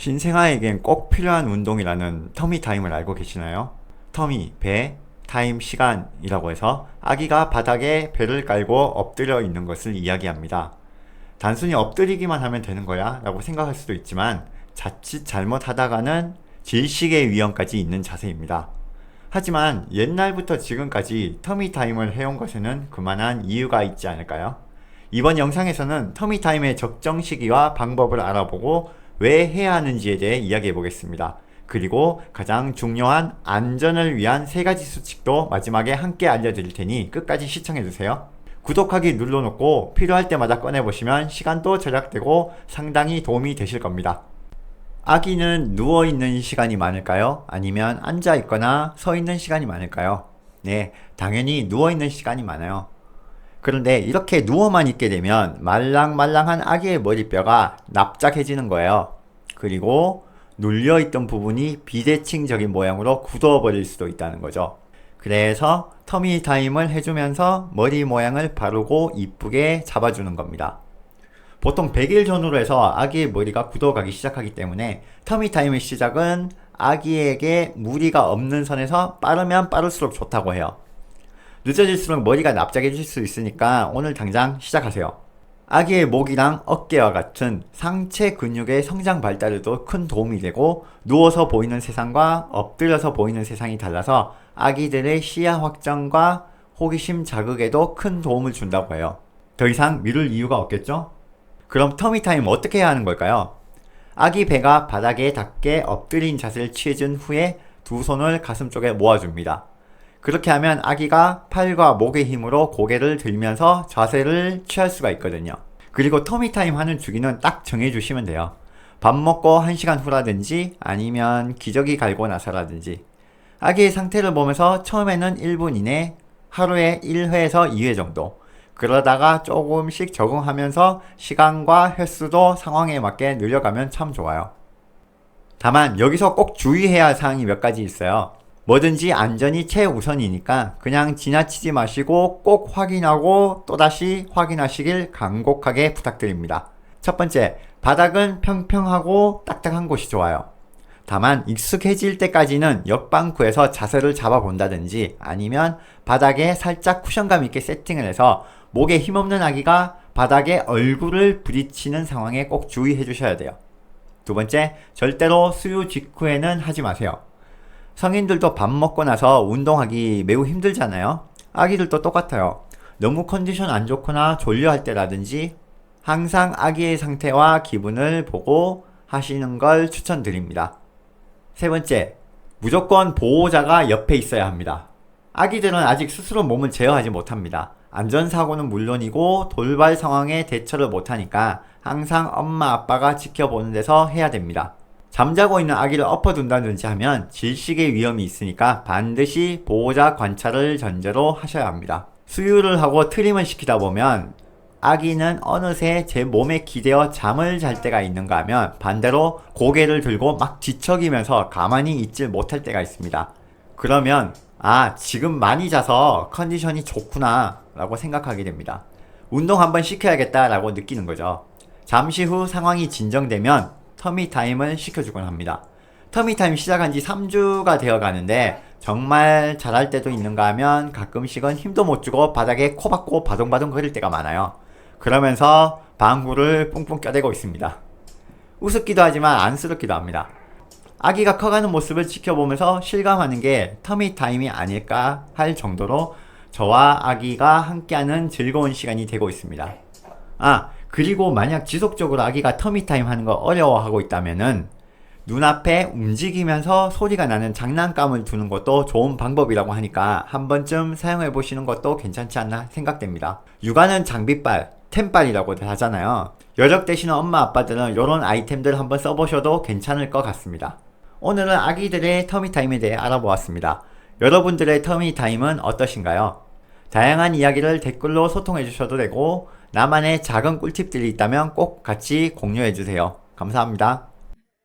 신생아에겐 꼭 필요한 운동이라는 터미 타임을 알고 계시나요? 터미, 배, 타임, 시간이라고 해서 아기가 바닥에 배를 깔고 엎드려 있는 것을 이야기합니다. 단순히 엎드리기만 하면 되는 거야 라고 생각할 수도 있지만 자칫 잘못하다가는 질식의 위험까지 있는 자세입니다. 하지만 옛날부터 지금까지 터미 타임을 해온 것에는 그만한 이유가 있지 않을까요? 이번 영상에서는 터미 타임의 적정 시기와 방법을 알아보고 왜 해야 하는지에 대해 이야기해 보겠습니다. 그리고 가장 중요한 안전을 위한 3가지 수칙도 마지막에 함께 알려드릴 테니 끝까지 시청해주세요. 구독하기 눌러놓고 필요할 때마다 꺼내보시면 시간도 절약되고 상당히 도움이 되실 겁니다. 아기는 누워있는 시간이 많을까요? 아니면 앉아있거나 서있는 시간이 많을까요? 네, 당연히 누워있는 시간이 많아요. 그런데 이렇게 누워만 있게 되면 말랑말랑한 아기의 머리뼈가 납작해지는 거예요. 그리고 눌려있던 부분이 비대칭적인 모양으로 굳어버릴 수도 있다는 거죠. 그래서 터미 타임을 해주면서 머리 모양을 바르고 이쁘게 잡아주는 겁니다. 보통 100일 전후로 해서 아기의 머리가 굳어가기 시작하기 때문에 터미 타임의 시작은 아기에게 무리가 없는 선에서 빠르면 빠를수록 좋다고 해요. 늦어질수록 머리가 납작해질 수 있으니까 오늘 당장 시작하세요. 아기의 목이랑 어깨와 같은 상체 근육의 성장 발달에도 큰 도움이 되고 누워서 보이는 세상과 엎드려서 보이는 세상이 달라서 아기들의 시야 확장과 호기심 자극에도 큰 도움을 준다고 해요. 더 이상 미룰 이유가 없겠죠? 그럼 터미 타임 어떻게 해야 하는 걸까요? 아기 배가 바닥에 닿게 엎드린 자세를 취해준 후에 두 손을 가슴 쪽에 모아줍니다. 그렇게 하면 아기가 팔과 목의 힘으로 고개를 들면서 자세를 취할 수가 있거든요. 그리고 터미 타임 하는 주기는 딱 정해주시면 돼요. 밥 먹고 1시간 후라든지 아니면 기저귀 갈고 나서라든지. 아기의 상태를 보면서 처음에는 1분 이내, 하루에 1회에서 2회 정도. 그러다가 조금씩 적응하면서 시간과 횟수도 상황에 맞게 늘려가면 참 좋아요. 다만 여기서 꼭 주의해야 할 사항이 몇 가지 있어요. 뭐든지 안전이 최우선이니까 그냥 지나치지 마시고 꼭 확인하고 또다시 확인하시길 간곡하게 부탁드립니다. 첫 번째, 바닥은 평평하고 딱딱한 곳이 좋아요. 다만 익숙해질 때까지는 옆방구에서 자세를 잡아본다든지 아니면 바닥에 살짝 쿠션감 있게 세팅을 해서 목에 힘없는 아기가 바닥에 얼굴을 부딪히는 상황에 꼭 주의해 주셔야 돼요. 두 번째, 절대로 수유 직후에는 하지 마세요. 성인들도 밥 먹고 나서 운동하기 매우 힘들잖아요. 아기들도 똑같아요. 너무 컨디션 안 좋거나 졸려할 때라든지 항상 아기의 상태와 기분을 보고 하시는 걸 추천드립니다. 세 번째, 무조건 보호자가 옆에 있어야 합니다. 아기들은 아직 스스로 몸을 제어하지 못합니다. 안전사고는 물론이고 돌발 상황에 대처를 못하니까 항상 엄마 아빠가 지켜보는 데서 해야 됩니다. 잠자고 있는 아기를 엎어둔다든지 하면 질식의 위험이 있으니까 반드시 보호자 관찰을 전제로 하셔야 합니다. 수유를 하고 트림을 시키다 보면 아기는 어느새 제 몸에 기대어 잠을 잘 때가 있는가 하면 반대로 고개를 들고 막 뒤척이면서 가만히 있질 못할 때가 있습니다. 그러면 지금 많이 자서 컨디션이 좋구나 라고 생각하게 됩니다. 운동 한번 시켜야겠다 라고 느끼는 거죠. 잠시 후 상황이 진정되면 터미 타임을 시켜주곤 합니다. 터미 타임 시작한 지 3주가 되어 가는데 정말 잘할 때도 있는가 하면 가끔씩은 힘도 못 주고 바닥에 코 박고 바동바동 거릴 때가 많아요. 그러면서 방구를 뿡뿡 껴대고 있습니다. 우습기도 하지만 안쓰럽기도 합니다. 아기가 커가는 모습을 지켜보면서 실감하는 게 터미 타임이 아닐까 할 정도로 저와 아기가 함께하는 즐거운 시간이 되고 있습니다. 그리고 만약 지속적으로 아기가 터미 타임 하는 거 어려워하고 있다면은 눈앞에 움직이면서 소리가 나는 장난감을 두는 것도 좋은 방법이라고 하니까 한 번쯤 사용해 보시는 것도 괜찮지 않나 생각됩니다. 육아는 장비빨, 템빨이라고 하잖아요. 여력 되시는 엄마 아빠들은 이런 아이템들 한번 써보셔도 괜찮을 것 같습니다. 오늘은 아기들의 터미 타임에 대해 알아보았습니다. 여러분들의 터미 타임은 어떠신가요? 다양한 이야기를 댓글로 소통해 주셔도 되고 나만의 작은 꿀팁들이 있다면 꼭 같이 공유해 주세요. 감사합니다.